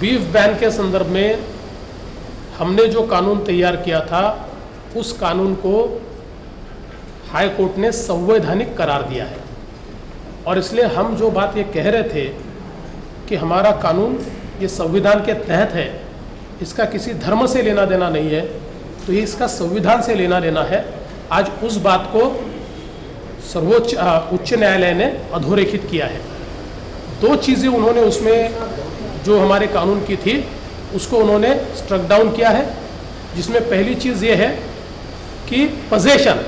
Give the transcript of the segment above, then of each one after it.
Beef ban के संदर्भ में हमने जो कानून तैयार किया था उस कानून को हाई कोर्ट ने संवैधानिक करार दिया है और इसलिए हम जो बात ये कह रहे थे कि हमारा कानून ये संविधान के तहत है, इसका किसी धर्म से लेना देना नहीं है, तो ये इसका संविधान से लेना देना है। आज उस बात को सर्वोच्च उच्च न्यायालय ने अधोरेखित किया है। दो चीज़ें उन्होंने उसमें जो हमारे कानून की थी उसको उन्होंने स्ट्रक डाउन किया है, जिसमें पहली चीज़ ये है कि पोजेशन,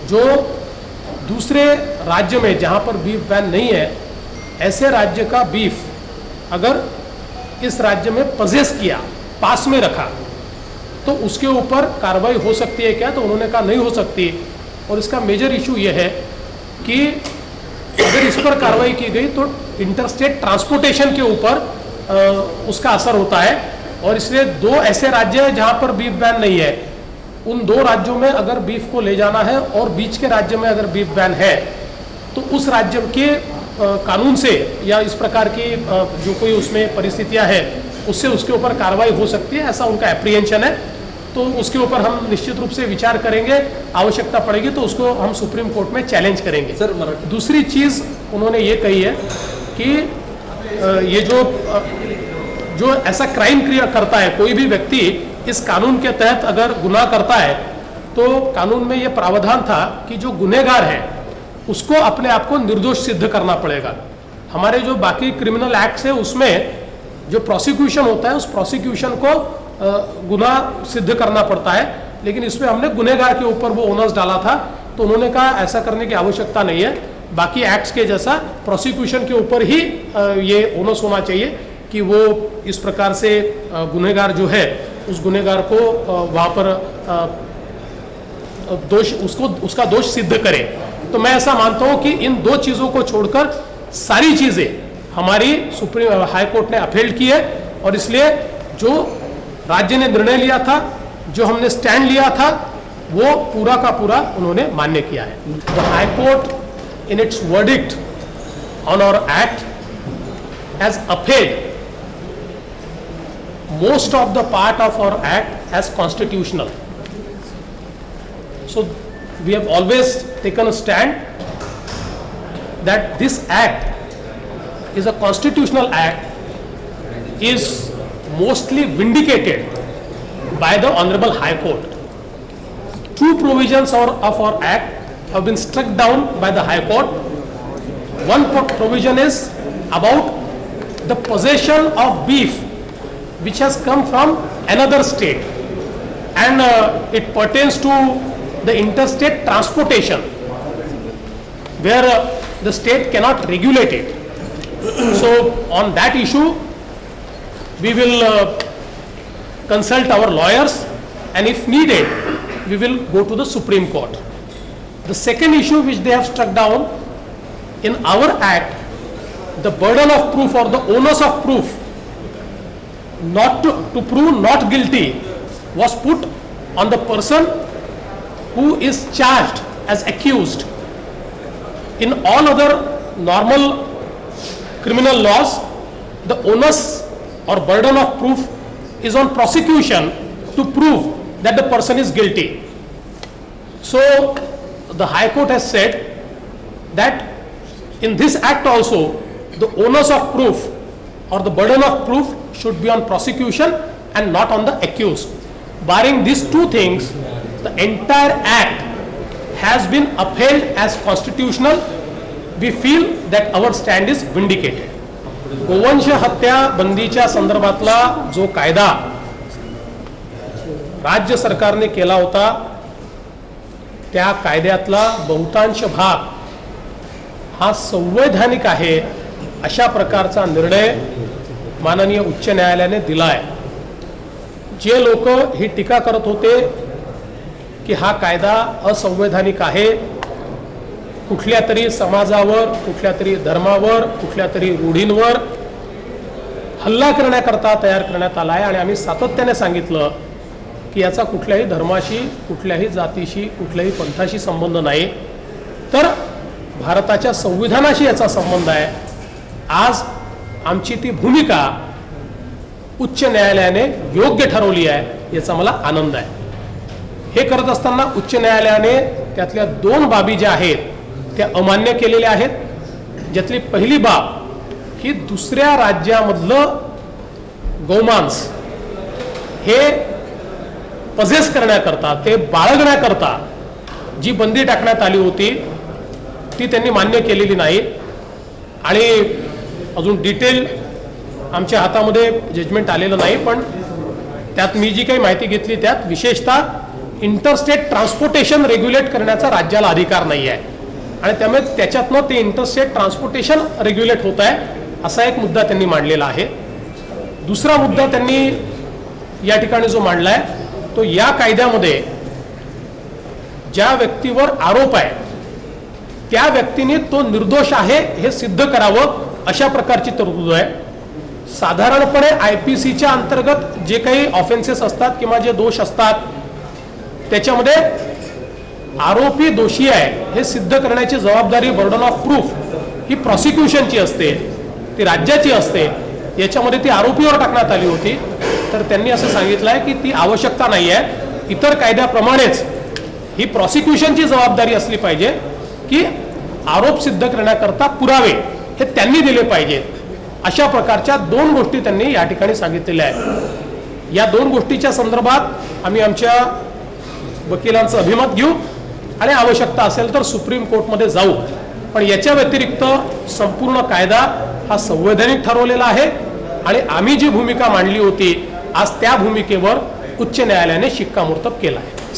जो दूसरे राज्य में जहाँ पर बीफ बैन नहीं है, ऐसे राज्य का बीफ अगर इस राज्य में पजेस किया, पास में रखा, तो उसके ऊपर कार्रवाई हो सकती है क्या? तो उन्होंने कहा नहीं हो सकती। और इसका मेजर इशू ये है कि अगर इस पर कार्रवाई की गई तो इंटरस्टेट ट्रांसपोर्टेशन के ऊपर उसका असर होता है और इसलिए दो ऐसे राज्य हैं जहाँ पर बीफ बैन नहीं है, उन दो राज्यों में अगर बीफ को ले जाना है और बीच के राज्य में अगर बीफ बैन है तो उस राज्य के कानून से या इस प्रकार की जो कोई उसमें परिस्थितियां हैं उससे उसके ऊपर कार्रवाई हो सकती है, ऐसा उनका एप्रीहेंशन है। तो उसके ऊपर हम निश्चित रूप से विचार करेंगे, आवश्यकता पड़ेगी तो उसको हम सुप्रीम कोर्ट में चैलेंज करेंगे। सर, दूसरी चीज़ उन्होंने ये कही है कि ये जो ऐसा क्राइम करता है, कोई भी व्यक्ति इस कानून के तहत अगर गुनाह करता है तो कानून में ये प्रावधान था कि जो गुनहगार है उसको अपने आप को निर्दोष सिद्ध करना पड़ेगा। हमारे जो बाकी क्रिमिनल एक्ट्स है उसमें जो प्रोसिक्यूशन होता है उस प्रोसिक्यूशन को गुनाह सिद्ध करना पड़ता है, लेकिन इसमें हमने गुनहगार के ऊपर वो ओनर्स डाला था। तो उन्होंने कहा ऐसा करने की आवश्यकता नहीं है, बाकी एक्ट्स के जैसा प्रोसिक्यूशन के ऊपर ही ये ओनर्स होना चाहिए कि वो इस प्रकार से गुनहगार जो है उस गुनहगार को वहाँ पर उसका दोष सिद्ध करे। तो मैं ऐसा मानता हूँ कि इन दो चीज़ों को छोड़कर सारी चीज़ें हमारी सुप्रीम हाई कोर्ट ने अपहेल्ड की है और इसलिए जो राज्य ने निर्णय लिया था, जो हमने स्टैंड लिया था, वो पूरा का पूरा उन्होंने मान्य किया है। The high court in its verdict on our act has upheld most of the part of our act as constitutional. So we have always taken a stand that this act is a constitutional act, is mostly vindicated by the Honorable High Court. Two provisions of our act have been struck down by the High Court. One provision is about the possession of beef which has come from another state, and it pertains to the interstate transportation where the state cannot regulate it. So on that issue we will consult our lawyers, and if needed we will go to the Supreme Court. The second issue which they have struck down in our act, the burden of proof or the onus of proof not to prove not guilty was put on the person who is charged as accused. In all other normal criminal laws, the onus or burden of proof is on prosecution to prove that the person is guilty. So the High Court has said that in this act also the onus of proof or the burden of proof should be on prosecution and not on the accused. Barring these two things, the entire act has been upheld as constitutional. We feel that our stand is vindicated. गोवंश हत्या बंदीच्या संदर्भातला जो कायदा राज्य सरकारने केला होता त्या कायद्यातला बहुतांश भाग हा संवैधानिक आहे अशा प्रकारचा निर्णय माननीय उच्च न्यायालयाने दिला आहे। जे लोक ही टीका करत होते की हा कायदा असंवैधानिक आहे, कुठल्या तरी समाजावर, कुठल्या तरी धर्मावर, कुठल्या तरी रूढींवर हल्ला करण्याकरता तयार करण्यात आला आहे, आणि आम्ही सातत्याने सांगितलं की याचा कुठल्याही धर्माशी, कुठल्याही जातीशी, कुठल्याही पंथाशी संबंध नाही, तर भारताच्या संविधानाशी याचा संबंध आहे। आज आमची ती भूमिका उच्च न्यायालयाने योग्य ठरवली आहे याचा मला आनंद आहे. हे करत असताना उच्च न्यायालयाने त्यातल्या 2 बाबी ज्या आहेत त्या अमान्य केलेल्या आहेत. ज्यातली पहिली बाब ही दुसऱ्या राज्यामधलं गोमांस हे पजेस करण्याकरता, ते बाळगण्याकरता जी बंदी टाकण्यात आली होती ती त्यांनी मान्य केलेली नाही. आणि अजून डिटेल आमच्या हातामध्ये जजमेंट आलेलं नाही, पण त्यात मी जी काही माहिती घेतली त्यात विशेषतः इंटरस्टेट ट्रान्सपोर्टेशन रेग्युलेट करण्याचा राज्याला अधिकार नाही आहे आणि त्यामुळे त्याच्यातनं ते इंटरस्टेट ट्रान्सपोर्टेशन रेग्युलेट होत आहे असा एक मुद्दा त्यांनी मांडलेला आहे. दुसरा मुद्दा त्यांनी या ठिकाणी जो मांडला आहे तो या कायद्यामध्ये ज्या व्यक्तीवर आरोप आहे त्या व्यक्तीने तो निर्दोष आहे हे सिद्ध करावं अशा प्रकारची तरतूद आहे. साधारणपणे IPCच्या अंतर्गत जे काही ऑफेन्सेस असतात किंवा जे दोष असतात त्याच्यामध्ये आरोपी दोषी आहे हे सिद्ध करण्याची जबाबदारी, बर्डन ऑफ प्रूफ ही प्रॉसिक्युशनची असते, ती राज्याची असते. याच्यामध्ये ती आरोपीवर टाकण्यात आली होती. तर त्यांनी असं सांगितलं आहे की ती आवश्यकता नाही आहे. इतर कायद्याप्रमाणेच ही प्रॉसिक्युशनची जबाबदारी असली पाहिजे की आरोप सिद्ध करण्याकरता पुरावे हे त्यांनी दिले पाहिजेत. अशा प्रकारच्या 2 गोष्टी त्यांनी या ठिकाणी सांगितलेल्या आहेत. या 2 गोष्टीच्या संदर्भात आम्ही आमच्या वकिलांचं अभिमत घेऊ आणि आवश्यकता असेल तर सुप्रीम कोर्टमध्ये जाऊ. पण याच्या व्यतिरिक्त संपूर्ण कायदा हा संवैधानिक ठरवलेला आहे आणि आम्ही जी भूमिका मांडली होती आज त्या भूमिकेवर उच्च न्यायालयाने शिक्कामोर्तब केला आहे.